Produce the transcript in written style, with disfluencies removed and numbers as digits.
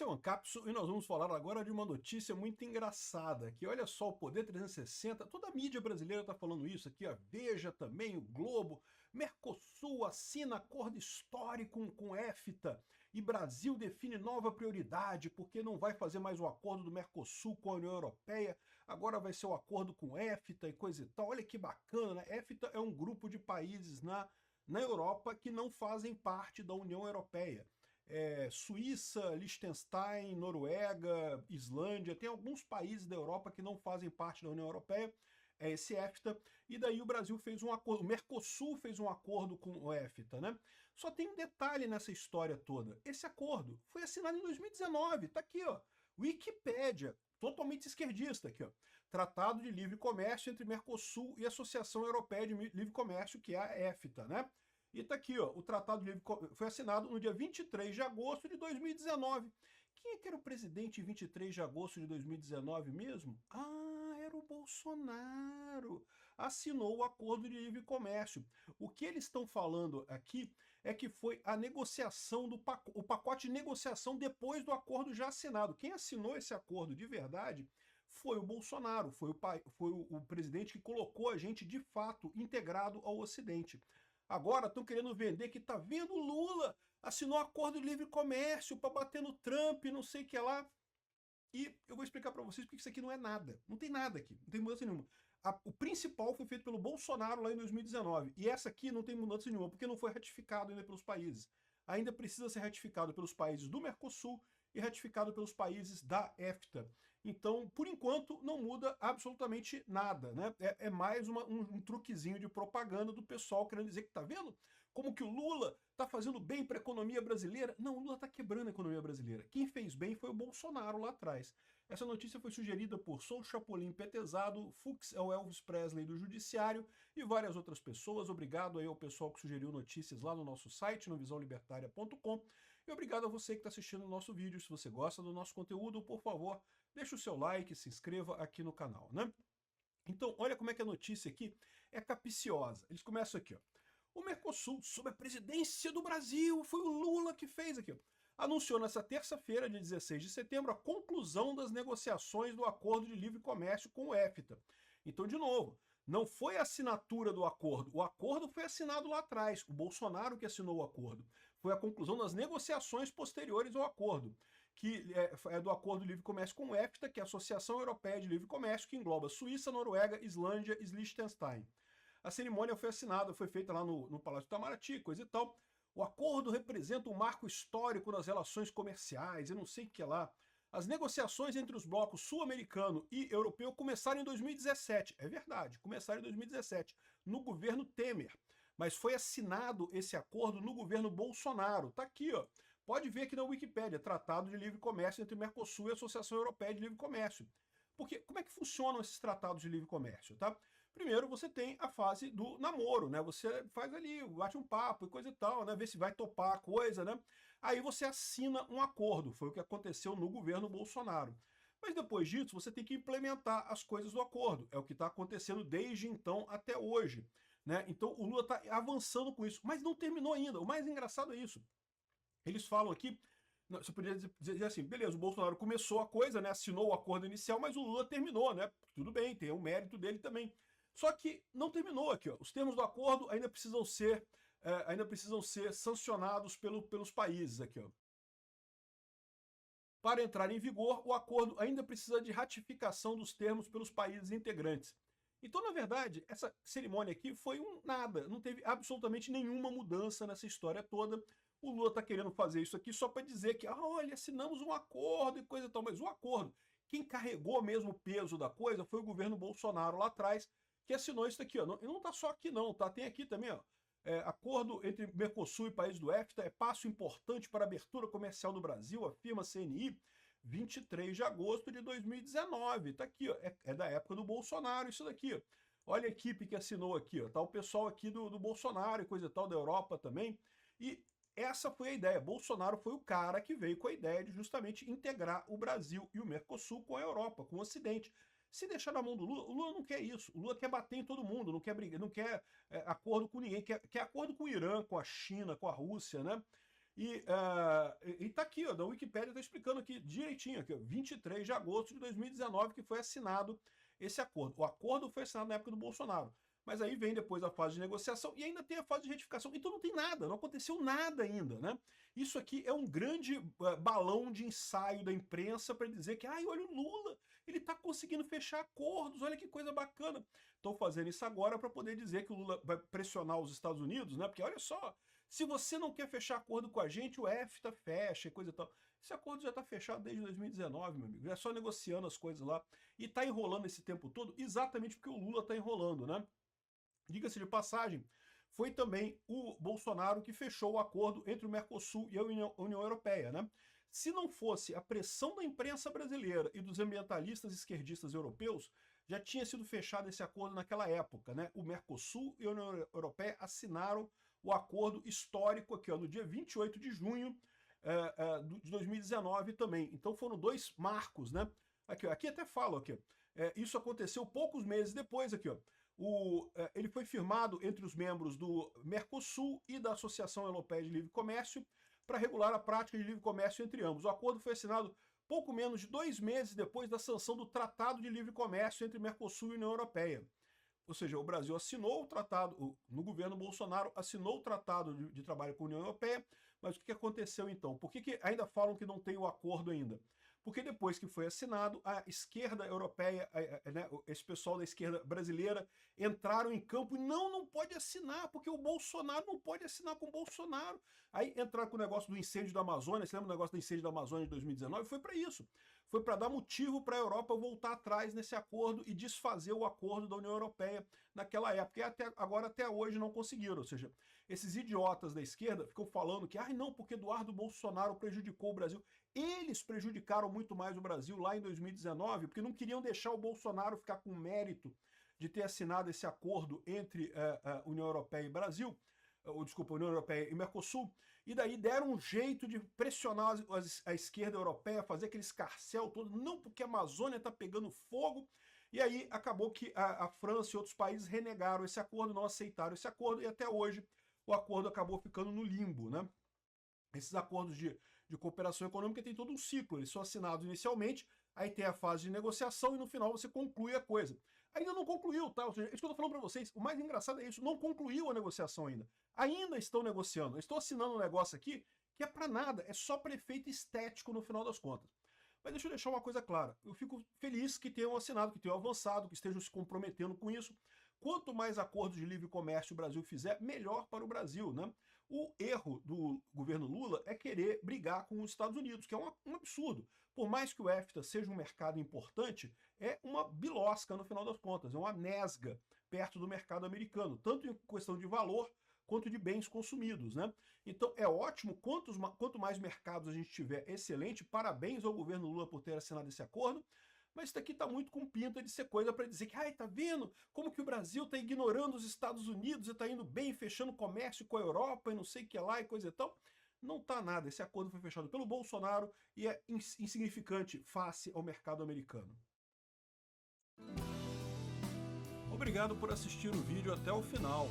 Esse é o Ancapsu e nós vamos falar agora de uma notícia muito engraçada, que olha só, o Poder 360, toda a mídia brasileira está falando isso aqui, ó, Veja também, o Globo, Mercosul assina acordo histórico com EFTA e Brasil define nova prioridade porque não vai fazer mais o acordo do Mercosul com a União Europeia, agora vai ser o acordo com EFTA e coisa e tal. Olha que bacana, né? EFTA é um grupo de países na Europa que não fazem parte da União Europeia. Suíça, Liechtenstein, Noruega, Islândia, tem alguns países da Europa que não fazem parte da União Europeia, é esse EFTA, e daí o Brasil fez um acordo, o Mercosul fez um acordo com o EFTA, né? Só tem um detalhe nessa história toda, esse acordo foi assinado em 2019, tá aqui, ó, Wikipédia, totalmente esquerdista aqui, ó. Tratado de Livre Comércio entre Mercosul e Associação Europeia de Livre Comércio, que é a EFTA, né? E tá aqui, ó, o Tratado de Livre Comércio foi assinado no dia 23 de agosto de 2019. Quem é que era o presidente em 23 de agosto de 2019 mesmo? Ah, era o Bolsonaro. Assinou o Acordo de Livre Comércio. O que eles estão falando aqui é que foi a negociação o pacote de negociação depois do acordo já assinado. Quem assinou esse acordo de verdade foi o Bolsonaro, foi o presidente que colocou a gente de fato integrado ao Ocidente. Agora estão querendo vender que tá vendo, Lula assinou um acordo de livre comércio para bater no Trump, não sei o que lá. E eu vou explicar para vocês porque isso aqui não é nada. Não tem nada aqui, não tem mudança nenhuma. O principal foi feito pelo Bolsonaro lá em 2019. E essa aqui não tem mudança nenhuma, porque não foi ratificado ainda pelos países. Ainda precisa ser ratificado pelos países do Mercosul e ratificado pelos países da EFTA. Então, por enquanto, não muda absolutamente nada, né? É mais um truquezinho de propaganda do pessoal querendo dizer que tá vendo como que o Lula tá fazendo bem para a economia brasileira. Não, o Lula tá quebrando a economia brasileira. Quem fez bem foi o Bolsonaro lá atrás. Essa notícia foi sugerida por Sou Chapolin Petezado, Fux é o Elvis Presley do Judiciário e várias outras pessoas. Obrigado aí ao pessoal que sugeriu notícias lá no nosso site, no visãolibertaria.com. E obrigado a você que está assistindo o nosso vídeo. Se você gosta do nosso conteúdo, por favor, deixe o seu like, se inscreva aqui no canal, né? Então, olha como é que a notícia aqui é capiciosa. Eles começam aqui, ó. O Mercosul, sob a presidência do Brasil, foi o Lula que fez aqui, ó, anunciou nessa terça-feira, de 16 de setembro, a conclusão das negociações do Acordo de Livre Comércio com o EFTA. Então, de novo, não foi a assinatura do acordo. O acordo foi assinado lá atrás. O Bolsonaro que assinou o acordo. Foi a conclusão das negociações posteriores ao acordo, que é do Acordo de Livre Comércio com o EFTA, que é a Associação Europeia de Livre Comércio, que engloba Suíça, Noruega, Islândia e Liechtenstein. A cerimônia foi assinada, foi feita lá no Palácio do Itamaraty, coisa e tal. O acordo representa um marco histórico nas relações comerciais, eu não sei o que lá. As negociações entre os blocos sul-americano e europeu começaram em 2017. É verdade, começaram em 2017, no governo Temer. Mas foi assinado esse acordo no governo Bolsonaro. Tá aqui, ó. Pode ver aqui na Wikipédia, Tratado de Livre Comércio entre Mercosul e a Associação Europeia de Livre Comércio. Porque como é que funcionam esses tratados de livre comércio, tá? Primeiro você tem a fase do namoro, né? Você faz ali, bate um papo e coisa e tal, né? Vê se vai topar a coisa, né? Aí você assina um acordo, foi o que aconteceu no governo Bolsonaro. Mas depois disso, você tem que implementar as coisas do acordo. É o que está acontecendo desde então até hoje, né? Então o Lula está avançando com isso, mas não terminou ainda. O mais engraçado é isso. Eles falam aqui, você poderia dizer assim, beleza, o Bolsonaro começou a coisa, né, assinou o acordo inicial, mas o Lula terminou, né? Tudo bem, tem o mérito dele também. Só que não terminou aqui, ó. Os termos do acordo ainda precisam ser sancionados pelos países aqui, ó. Para entrar em vigor, o acordo ainda precisa de ratificação dos termos pelos países integrantes. Então, na verdade, essa cerimônia aqui foi um nada, não teve absolutamente nenhuma mudança nessa história toda. O Lula está querendo fazer isso aqui só para dizer que, olha, assinamos um acordo e coisa e tal, mas o acordo, quem carregou mesmo o peso da coisa foi o governo Bolsonaro lá atrás, que assinou isso aqui, ó. E não está só aqui não, tá? Tem aqui também, ó. Acordo entre Mercosul e países do EFTA é passo importante para a abertura comercial do Brasil, afirma a CNI, 23 de agosto de 2019. Tá aqui, ó, é da época do Bolsonaro isso daqui, ó. Olha a equipe que assinou aqui, ó. Tá o pessoal aqui do Bolsonaro e coisa e tal, da Europa também. E essa foi a ideia. Bolsonaro foi o cara que veio com a ideia de justamente integrar o Brasil e o Mercosul com a Europa, com o Ocidente. Se deixar na mão do Lula, o Lula não quer isso. O Lula quer bater em todo mundo, não quer brigar, não quer acordo com ninguém, quer acordo com o Irã, com a China, com a Rússia, né? E tá aqui, ó, da Wikipédia tá explicando aqui direitinho, aqui, ó, 23 de agosto de 2019 que foi assinado esse acordo. O acordo foi assinado na época do Bolsonaro. Mas aí vem depois a fase de negociação e ainda tem a fase de retificação. Então não tem nada, não aconteceu nada ainda, né? Isso aqui é um grande balão de ensaio da imprensa para dizer que, ai, olha o Lula, ele tá conseguindo fechar acordos, olha que coisa bacana. Estão fazendo isso agora para poder dizer que o Lula vai pressionar os Estados Unidos, né? Porque olha só, se você não quer fechar acordo com a gente, o EFTA fecha e coisa e tal. Esse acordo já está fechado desde 2019, meu amigo. É só negociando as coisas lá. E está enrolando esse tempo todo exatamente porque o Lula está enrolando, né? Diga-se de passagem, foi também o Bolsonaro que fechou o acordo entre o Mercosul e a União Europeia, né? Se não fosse a pressão da imprensa brasileira e dos ambientalistas esquerdistas europeus, já tinha sido fechado esse acordo naquela época, né? O Mercosul e a União Europeia assinaram o acordo histórico aqui, ó, no dia 28 de junho de 2019 também. Então foram dois marcos, né? Aqui, ó, aqui até falo aqui, isso aconteceu poucos meses depois aqui, ó. Ele foi firmado entre os membros do Mercosul e da Associação Europeia de Livre Comércio para regular a prática de livre comércio entre ambos. O acordo foi assinado pouco menos de 2 meses depois da sanção do Tratado de Livre Comércio entre Mercosul e União Europeia. Ou seja, o Brasil assinou o tratado, no governo Bolsonaro assinou o tratado de trabalho com a União Europeia, mas o que aconteceu então? Por que ainda falam que não tem o acordo ainda? Porque depois que foi assinado, a esquerda europeia, né, esse pessoal da esquerda brasileira, entraram em campo e não pode assinar, porque o Bolsonaro não pode assinar com o Bolsonaro. Aí entraram com o negócio do incêndio da Amazônia, você lembra do negócio do incêndio da Amazônia de 2019? Foi para isso. Foi para dar motivo para a Europa voltar atrás nesse acordo e desfazer o acordo da União Europeia naquela época. E até hoje não conseguiram. Ou seja, esses idiotas da esquerda ficam falando que, não, porque Eduardo Bolsonaro prejudicou o Brasil. Eles prejudicaram muito mais o Brasil lá em 2019, porque não queriam deixar o Bolsonaro ficar com mérito de ter assinado esse acordo entre a União Europeia e Brasil, desculpa, União Europeia e Mercosul, e daí deram um jeito de pressionar a esquerda europeia, fazer aquele escarcéu todo, não porque a Amazônia está pegando fogo, e aí acabou que a França e outros países renegaram esse acordo, não aceitaram esse acordo, e até hoje o acordo acabou ficando no limbo, né? Esses acordos de cooperação econômica tem todo um ciclo, eles são assinados inicialmente, aí tem a fase de negociação e no final você conclui a coisa. Ainda não concluiu, tá? Ou seja, isso que eu tô falando para vocês, o mais engraçado é isso, não concluiu a negociação ainda. Ainda estão negociando, eu estou assinando um negócio aqui que é para nada, é só para efeito estético no final das contas. Mas deixa eu deixar uma coisa clara, eu fico feliz que tenham assinado, que tenham avançado, que estejam se comprometendo com isso. Quanto mais acordos de livre comércio o Brasil fizer, melhor para o Brasil, né? O erro do governo Lula é querer brigar com os Estados Unidos, que é um absurdo. Por mais que o EFTA seja um mercado importante, é uma bilosca no final das contas, é uma nesga perto do mercado americano, tanto em questão de valor quanto de bens consumidos, né? Então é ótimo, quanto mais mercados a gente tiver, excelente, parabéns ao governo Lula por ter assinado esse acordo, mas isso daqui está muito com pinta de ser coisa para dizer que, tá vendo como que o Brasil está ignorando os Estados Unidos e está indo bem, fechando comércio com a Europa e não sei o que lá e coisa e tal. Não está nada, esse acordo foi fechado pelo Bolsonaro e é insignificante face ao mercado americano. Obrigado por assistir o vídeo até o final.